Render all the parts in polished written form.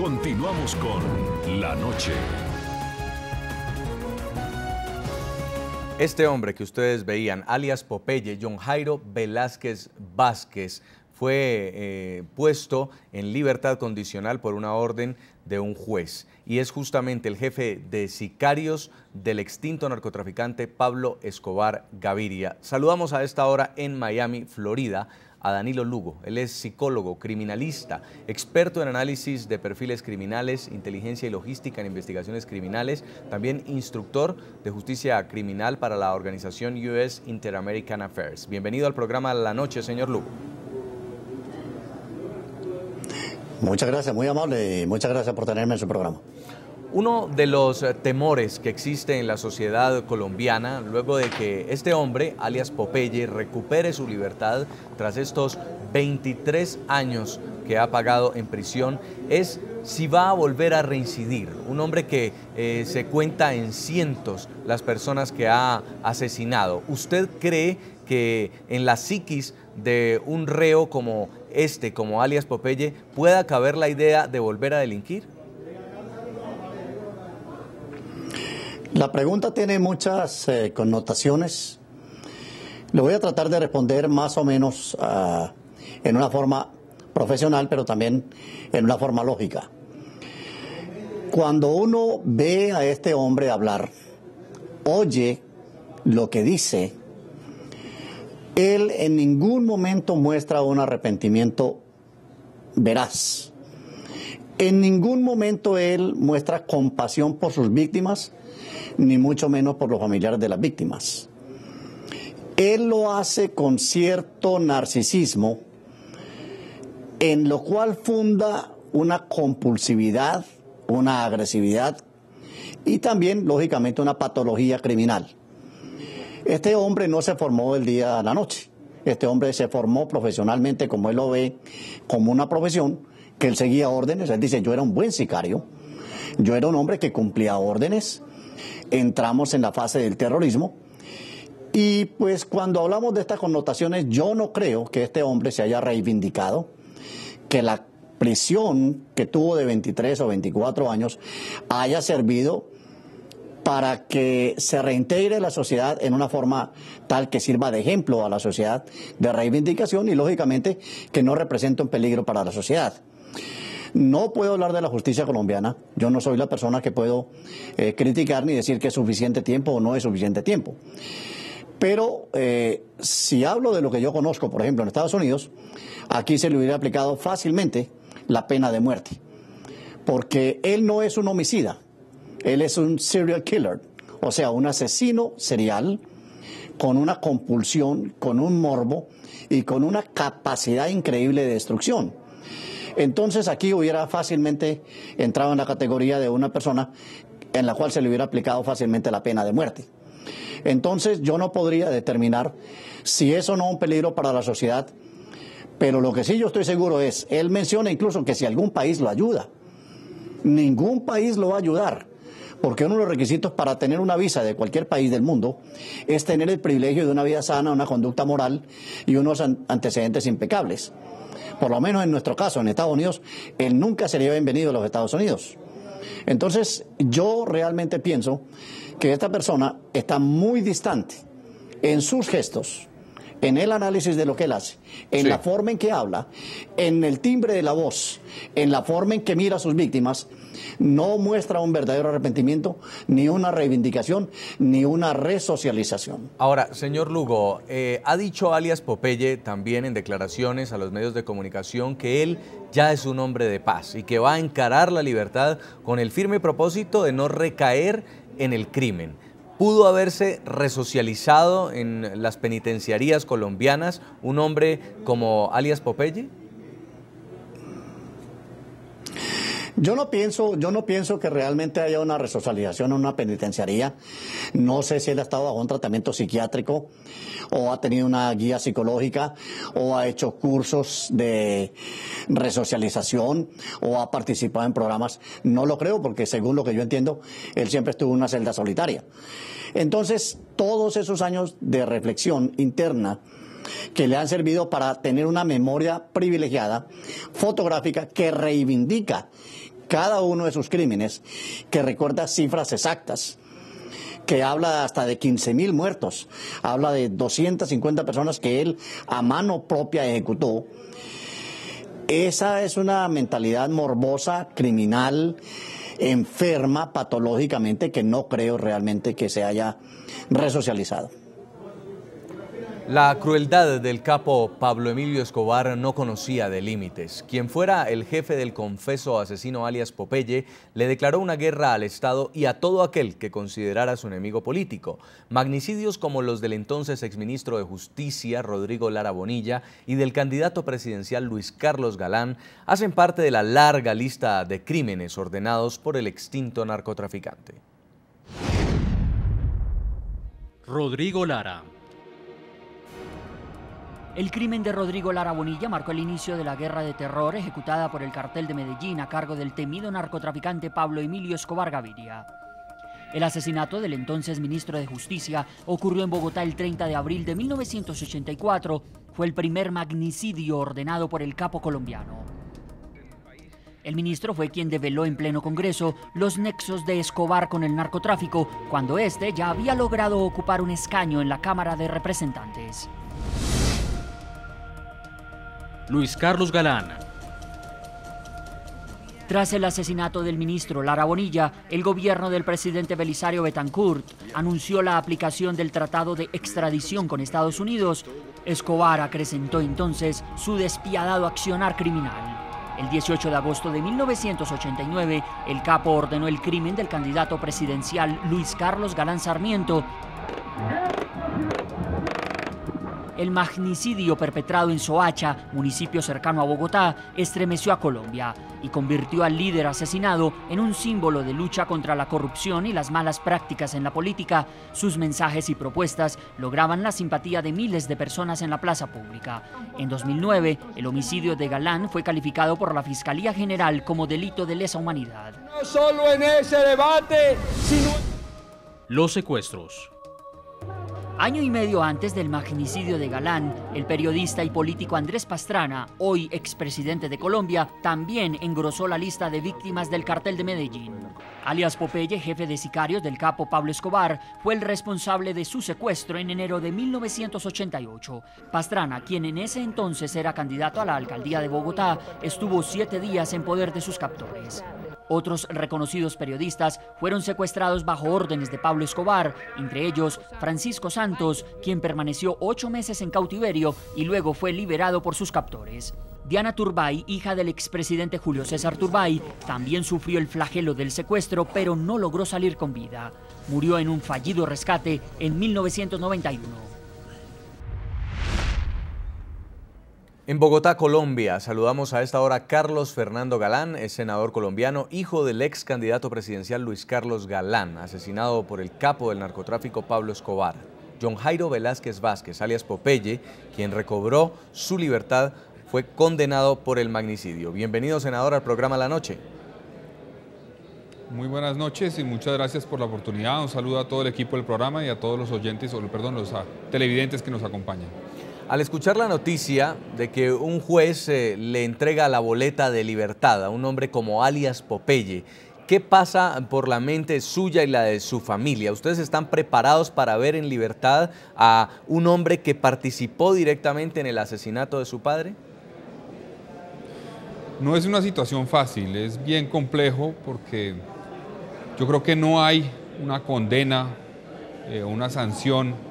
Continuamos con La Noche. Este hombre que ustedes veían, alias Popeye, John Jairo Velázquez Vázquez, fue puesto en libertad condicional por una orden de un juez y es justamente el jefe de sicarios del extinto narcotraficante Pablo Escobar Gaviria. Saludamos a esta hora en Miami, Florida, a Danilo Lugo. Él es psicólogo, criminalista, experto en análisis de perfiles criminales, inteligencia y logística en investigaciones criminales, también instructor de justicia criminal para la organización US Inter-American Affairs. Bienvenido al programa La Noche, señor Lugo. Muchas gracias, muy amable, y muchas gracias por tenerme en su programa. Uno de los temores que existe en la sociedad colombiana, luego de que este hombre, alias Popeye, recupere su libertad tras estos 23 años que ha pagado en prisión, es si va a volver a reincidir. Un hombre que se cuenta en cientos las personas que ha asesinado. ¿Usted cree que en la psiquis de un reo como como alias Popeye, pueda caber la idea de volver a delinquir? La pregunta tiene muchas connotaciones. Lo voy a tratar de responder más o menos en una forma profesional, pero también en una forma lógica. Cuando uno ve a este hombre hablar, oye lo que dice, él en ningún momento muestra un arrepentimiento veraz. En ningún momento él muestra compasión por sus víctimas, ni mucho menos por los familiares de las víctimas. Él lo hace con cierto narcisismo, en lo cual funda una compulsividad, una agresividad y también, lógicamente, una patología criminal. Este hombre no se formó del día a la noche. Este hombre se formó profesionalmente, como él lo ve, como una profesión, que él seguía órdenes. Él dice, yo era un buen sicario, yo era un hombre que cumplía órdenes. Entramos en la fase del terrorismo y pues cuando hablamos de estas connotaciones, yo no creo que este hombre se haya reivindicado, que la prisión que tuvo de 23 o 24 años haya servido para que se reintegre la sociedad en una forma tal que sirva de ejemplo a la sociedad de reivindicación y lógicamente que no represente un peligro para la sociedad. No puedo hablar de la justicia colombiana, yo no soy la persona que puedo criticar ni decir que es suficiente tiempo o no es suficiente tiempo. Pero si hablo de lo que yo conozco, por ejemplo, en Estados Unidos, aquí se le hubiera aplicado fácilmente la pena de muerte, porque él no es un homicida. Él es un serial killer, o sea, un asesino serial con una compulsión, con un morbo y con una capacidad increíble de destrucción. Entonces aquí hubiera fácilmente entrado en la categoría de una persona en la cual se le hubiera aplicado fácilmente la pena de muerte. Entonces yo no podría determinar si es o no un peligro para la sociedad, pero lo que sí yo estoy seguro es, él menciona incluso que si algún país lo ayuda, ningún país lo va a ayudar. Porque uno de los requisitos para tener una visa de cualquier país del mundo es tener el privilegio de una vida sana, una conducta moral y unos antecedentes impecables. Por lo menos en nuestro caso, en Estados Unidos, él nunca sería bienvenido a los Estados Unidos. Entonces, yo realmente pienso que esta persona está muy distante en sus gestos, en el análisis de lo que él hace, en la forma en que habla, en el timbre de la voz, en la forma en que mira a sus víctimas. No muestra un verdadero arrepentimiento, ni una reivindicación, ni una resocialización. Ahora, señor Lugo, ha dicho alias Popeye también en declaraciones a los medios de comunicación que él ya es un hombre de paz y que va a encarar la libertad con el firme propósito de no recaer en el crimen. ¿Pudo haberse resocializado en las penitenciarías colombianas un hombre como alias Popeye? Yo no pienso que realmente haya una resocialización en una penitenciaría. No sé si él ha estado bajo un tratamiento psiquiátrico o ha tenido una guía psicológica o ha hecho cursos de resocialización o ha participado en programas. No lo creo porque según lo que yo entiendo, él siempre estuvo en una celda solitaria. Entonces, todos esos años de reflexión interna que le han servido para tener una memoria privilegiada, fotográfica, que reivindica cada uno de sus crímenes, que recuerda cifras exactas, que habla hasta de 15.000 muertos, habla de 250 personas que él a mano propia ejecutó. Esa es una mentalidad morbosa, criminal, enferma patológicamente, que no creo realmente que se haya resocializado. La crueldad del capo Pablo Emilio Escobar no conocía de límites. Quien fuera el jefe del confeso asesino alias Popeye le declaró una guerra al Estado y a todo aquel que considerara su enemigo político. Magnicidios como los del entonces exministro de Justicia Rodrigo Lara Bonilla y del candidato presidencial Luis Carlos Galán hacen parte de la larga lista de crímenes ordenados por el extinto narcotraficante. Rodrigo Lara. El crimen de Rodrigo Lara Bonilla marcó el inicio de la guerra de terror ejecutada por el cartel de Medellín a cargo del temido narcotraficante Pablo Emilio Escobar Gaviria. El asesinato del entonces ministro de Justicia ocurrió en Bogotá el 30 de abril de 1984. Fue el primer magnicidio ordenado por el capo colombiano. El ministro fue quien develó en pleno Congreso los nexos de Escobar con el narcotráfico, cuando este ya había logrado ocupar un escaño en la Cámara de Representantes. Luis Carlos Galán. Tras el asesinato del ministro Lara Bonilla, el gobierno del presidente Belisario Betancourt anunció la aplicación del tratado de extradición con Estados Unidos. Escobar acrecentó entonces su despiadado accionar criminal. El 18 de agosto de 1989, el capo ordenó el crimen del candidato presidencial Luis Carlos Galán Sarmiento. El magnicidio perpetrado en Soacha, municipio cercano a Bogotá, estremeció a Colombia y convirtió al líder asesinado en un símbolo de lucha contra la corrupción y las malas prácticas en la política. Sus mensajes y propuestas lograban la simpatía de miles de personas en la plaza pública. En 2009, el homicidio de Galán fue calificado por la Fiscalía General como delito de lesa humanidad. No solo en ese debate, sino... Los secuestros. Año y medio antes del magnicidio de Galán, el periodista y político Andrés Pastrana, hoy expresidente de Colombia, también engrosó la lista de víctimas del cartel de Medellín. Alias Popeye, jefe de sicarios del capo Pablo Escobar, fue el responsable de su secuestro en enero de 1988. Pastrana, quien en ese entonces era candidato a la alcaldía de Bogotá, estuvo 7 días en poder de sus captores. Otros reconocidos periodistas fueron secuestrados bajo órdenes de Pablo Escobar, entre ellos Francisco Santos, quien permaneció 8 meses en cautiverio y luego fue liberado por sus captores. Diana Turbay, hija del expresidente Julio César Turbay, también sufrió el flagelo del secuestro, pero no logró salir con vida. Murió en un fallido rescate en 1991. En Bogotá, Colombia, saludamos a esta hora a Carlos Fernando Galán, es senador colombiano, hijo del ex candidato presidencial Luis Carlos Galán, asesinado por el capo del narcotráfico Pablo Escobar. John Jairo Velázquez Vázquez, alias Popeye, quien recobró su libertad, fue condenado por el magnicidio. Bienvenido, senador, al programa La Noche. Muy buenas noches y muchas gracias por la oportunidad. Un saludo a todo el equipo del programa y a todos los oyentes, los televidentes que nos acompañan. Al escuchar la noticia de que un juez le entrega la boleta de libertad a un hombre como alias Popeye, ¿qué pasa por la mente suya y la de su familia? ¿Ustedes están preparados para ver en libertad a un hombre que participó directamente en el asesinato de su padre? No es una situación fácil, es bien complejo porque yo creo que no hay una condena o una sanción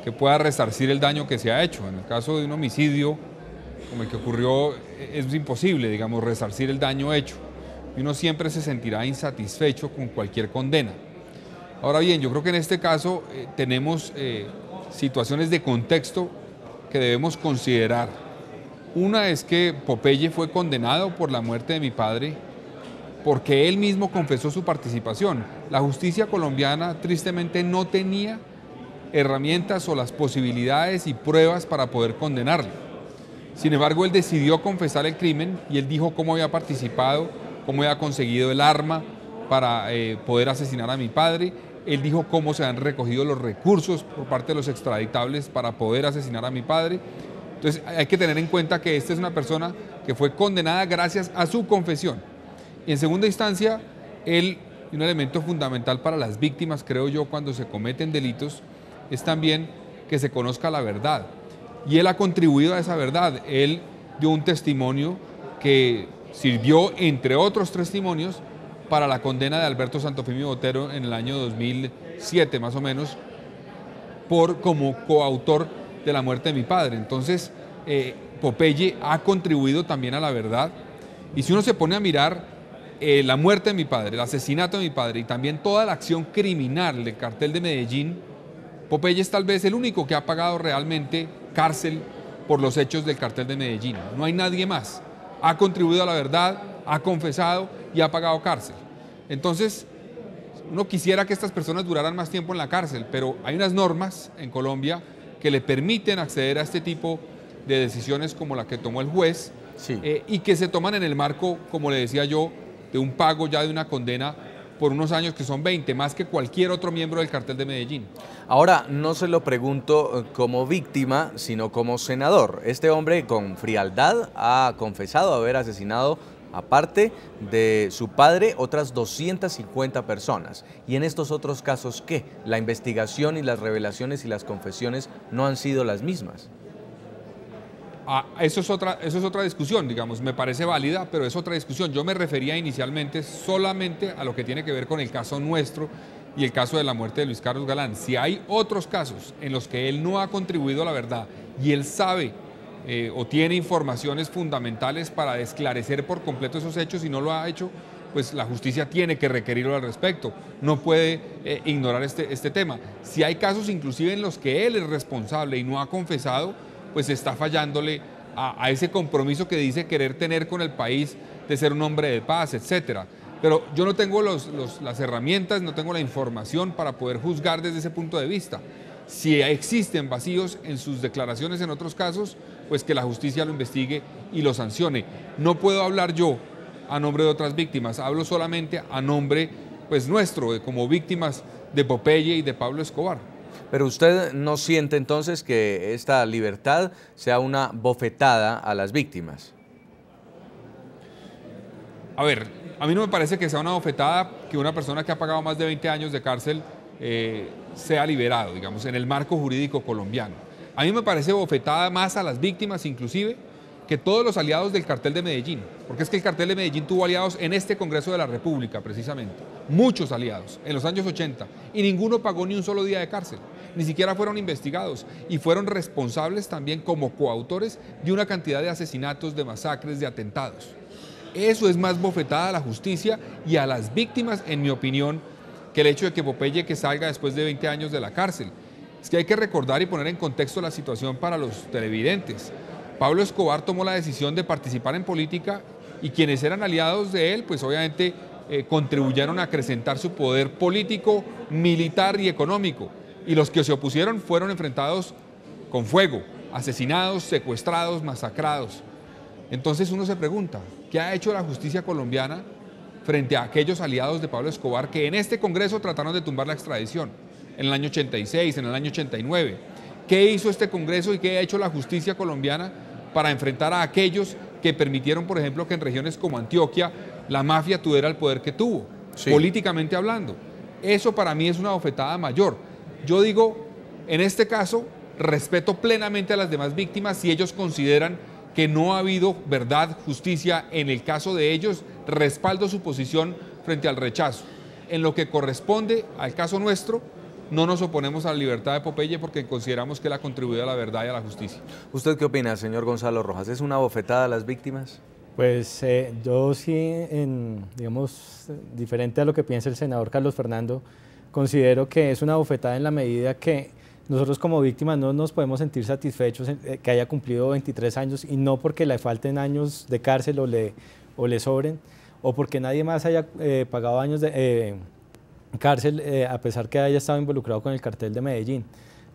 que pueda resarcir el daño que se ha hecho. En el caso de un homicidio como el que ocurrió, es imposible, digamos, resarcir el daño hecho. Y uno siempre se sentirá insatisfecho con cualquier condena. Ahora bien, yo creo que en este caso tenemos situaciones de contexto que debemos considerar. Una es que Popeye fue condenado por la muerte de mi padre porque él mismo confesó su participación. La justicia colombiana tristemente no tenía herramientas o las posibilidades y pruebas para poder condenarlo. Sin embargo, él decidió confesar el crimen y él dijo cómo había participado, cómo había conseguido el arma para poder asesinar a mi padre. Él dijo cómo se han recogido los recursos por parte de los extraditables para poder asesinar a mi padre. Entonces hay que tener en cuenta que esta es una persona que fue condenada gracias a su confesión. Y en segunda instancia, un elemento fundamental para las víctimas, creo yo, cuando se cometen delitos, es también que se conozca la verdad. Y él ha contribuido a esa verdad. Él dio un testimonio que sirvió, entre otros testimonios, para la condena de Alberto Santofimio Botero en el año 2007, más o menos, como coautor de la muerte de mi padre. Entonces, Popeye ha contribuido también a la verdad. Y si uno se pone a mirar la muerte de mi padre, el asesinato de mi padre y también toda la acción criminal del cartel de Medellín, Popeye es tal vez el único que ha pagado realmente cárcel por los hechos del cartel de Medellín. No hay nadie más. Ha contribuido a la verdad, ha confesado y ha pagado cárcel. Entonces, uno quisiera que estas personas duraran más tiempo en la cárcel, pero hay unas normas en Colombia que le permiten acceder a este tipo de decisiones como la que tomó el juez, sí, y que se toman en el marco, como le decía yo, de un pago ya de una condena por unos años que son 20, más que cualquier otro miembro del cartel de Medellín. Ahora, no se lo pregunto como víctima, sino como senador. Este hombre con frialdad ha confesado haber asesinado, aparte de su padre, otras 250 personas. Y en estos otros casos, ¿qué? La investigación y las revelaciones y las confesiones no han sido las mismas. Eso es otra discusión, digamos, me parece válida, pero es otra discusión. Yo me refería inicialmente solamente a lo que tiene que ver con el caso nuestro y el caso de la muerte de Luis Carlos Galán. Si hay otros casos en los que él no ha contribuido a la verdad y él sabe o tiene informaciones fundamentales para esclarecer por completo esos hechos y no lo ha hecho, pues la justicia tiene que requerirlo al respecto. No puede ignorar este tema. Si hay casos inclusive en los que él es responsable y no ha confesado, pues está fallándole a ese compromiso que dice querer tener con el país de ser un hombre de paz, etcétera. Pero yo no tengo las herramientas, no tengo la información para poder juzgar desde ese punto de vista. Si existen vacíos en sus declaraciones en otros casos, pues que la justicia lo investigue y lo sancione. No puedo hablar yo a nombre de otras víctimas, hablo solamente a nombre pues nuestro, como víctimas de Popeye y de Pablo Escobar. Pero usted no siente entonces que esta libertad sea una bofetada a las víctimas. A ver, a mí no me parece que sea una bofetada que una persona que ha pagado más de 20 años de cárcel sea liberado, digamos, en el marco jurídico colombiano. A mí me parece bofetada más a las víctimas inclusive que todos los aliados del cartel de Medellín, porque es que el cartel de Medellín tuvo aliados en este Congreso de la República precisamente, muchos aliados en los años 80 y ninguno pagó ni un solo día de cárcel, ni siquiera fueron investigados y fueron responsables también como coautores de una cantidad de asesinatos, de masacres, de atentados. Eso es más bofetada a la justicia y a las víctimas, en mi opinión, que el hecho de que Popeye que salga después de 20 años de la cárcel. Es que hay que recordar y poner en contexto la situación para los televidentes. Pablo Escobar tomó la decisión de participar en política y quienes eran aliados de él, pues obviamente contribuyeron a acrecentar su poder político, militar y económico. Y los que se opusieron fueron enfrentados con fuego, asesinados, secuestrados, masacrados. Entonces uno se pregunta, ¿qué ha hecho la justicia colombiana frente a aquellos aliados de Pablo Escobar que en este Congreso trataron de tumbar la extradición? En el año 86, en el año 89. ¿Qué hizo este Congreso y qué ha hecho la justicia colombiana para enfrentar a aquellos que permitieron, por ejemplo, que en regiones como Antioquia la mafia tuviera el poder que tuvo, sí, políticamente hablando? Eso para mí es una bofetada mayor. Yo digo, en este caso, respeto plenamente a las demás víctimas si ellos consideran que no ha habido verdad, justicia en el caso de ellos, respaldo su posición frente al rechazo. En lo que corresponde al caso nuestro, no nos oponemos a la libertad de Popeye porque consideramos que él ha contribuido a la verdad y a la justicia. ¿Usted qué opina, señor Gonzalo Rojas? ¿Es una bofetada a las víctimas? Pues yo sí, digamos, diferente a lo que piensa el senador Carlos Fernando, considero que es una bofetada en la medida que nosotros como víctimas no nos podemos sentir satisfechos que haya cumplido 23 años y no porque le falten años de cárcel o le sobren, o porque nadie más haya pagado años de cárcel a pesar que haya estado involucrado con el cartel de Medellín.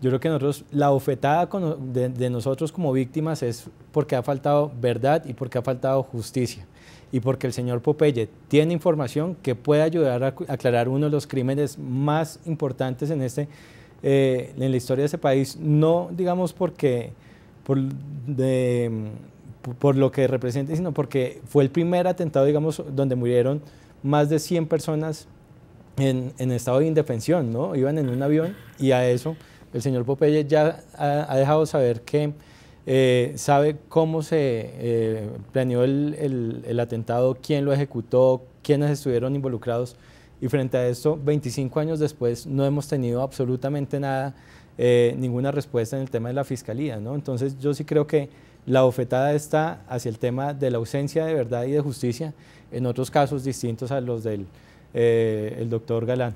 Yo creo que nosotros, la bofetada de nosotros como víctimas es porque ha faltado verdad y porque ha faltado justicia y porque el señor Popeye tiene información que puede ayudar a aclarar uno de los crímenes más importantes en la historia de ese país, no digamos por por lo que representa, sino porque fue el primer atentado, digamos, donde murieron más de 100 personas en estado de indefensión, ¿no? Iban en un avión y a eso el señor Popeye ya ha dejado saber que sabe cómo se planeó el atentado, quién lo ejecutó, quiénes estuvieron involucrados, y frente a esto, 25 años después, no hemos tenido absolutamente nada, ninguna respuesta en el tema de la fiscalía, ¿no? Entonces yo sí creo que la bofetada está hacia el tema de la ausencia de verdad y de justicia en otros casos distintos a los del el doctor Galán.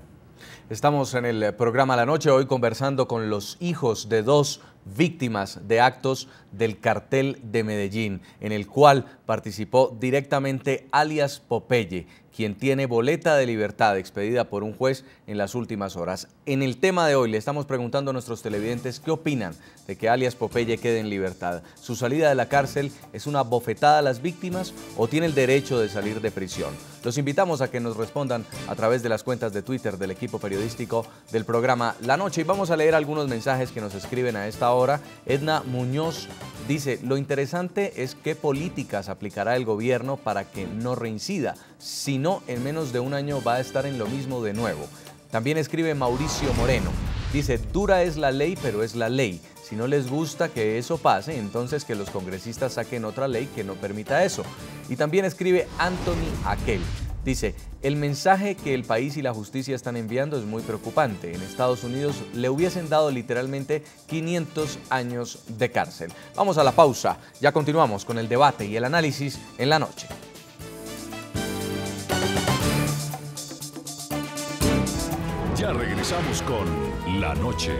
Estamos en el programa La Noche hoy conversando con los hijos de 2 víctimas de actos del Cartel de Medellín, en el cual participó directamente alias Popeye, quien tiene boleta de libertad expedida por un juez en las últimas horas. En el tema de hoy le estamos preguntando a nuestros televidentes qué opinan de que alias Popeye quede en libertad. ¿Su salida de la cárcel es una bofetada a las víctimas o tiene el derecho de salir de prisión? Los invitamos a que nos respondan a través de las cuentas de Twitter del equipo periodístico del programa La Noche, y vamos a leer algunos mensajes que nos escriben a esta hora. Edna Muñoz dice: lo interesante es qué políticas aplicará el gobierno para que no reincida, si no, en menos de un año va a estar en lo mismo de nuevo. También escribe Mauricio Moreno, dice: dura es la ley, pero es la ley. Si no les gusta que eso pase, entonces que los congresistas saquen otra ley que no permita eso. Y también escribe Anthony Aquel, dice: el mensaje que el país y la justicia están enviando es muy preocupante. En Estados Unidos le hubiesen dado literalmente 500 años de cárcel. Vamos a la pausa, ya continuamos con el debate y el análisis en La Noche. Ya regresamos con La Noche.